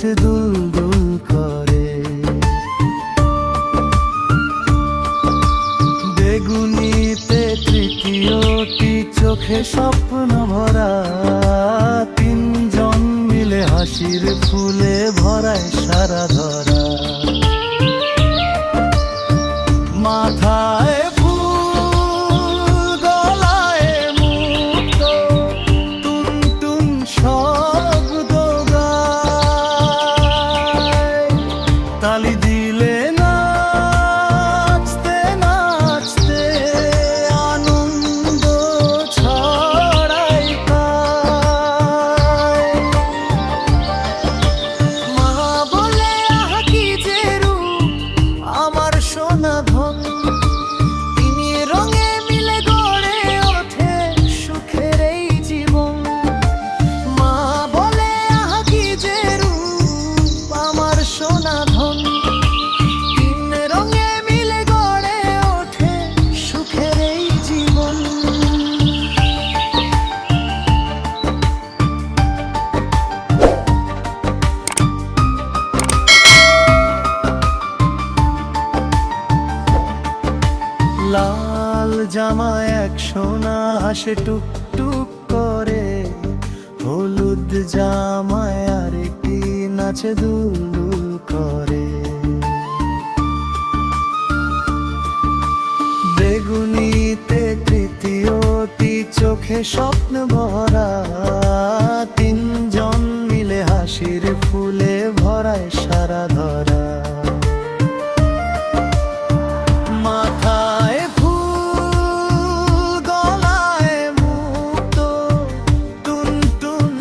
নাচে দুলদুল করে। বেগুনিতে তৃতীয়টি চোখে স্বপ্ন ভরা, তিনজন মিলে হাসির ফুলে ভরায় সারা ধরা। মাথায় ফুল, গলায় মুক্ত, টুনটুন শব্দ গায়। তালি দিলে নাচতে নাচতে আনন্দ ছড়ায় তাই। মা বলে আহা কি যে রূপ আমার সোনা ধন, তিনি রঙে মিলে গড়ে ওঠে সুখের এই জীবন। মা বলে আহা কি যে রূপ আমার সোনা ধন, তিন রঙে মিলে গড়ে ওঠে সুখের এই জীবন। লাল জামায় এক সোনা হাসে টুকটুক করে, হলুদ জামায় আরেকটি নাচে দুলদুল করে। বেগুনিতে তৃতীয়টি চোখে স্বপ্ন ভরা, তিনজন মিলে হাসির ফুলে ভরায় সারা ধরা। মাথায় ফুল, গলায় মুক্ত, টুনটুন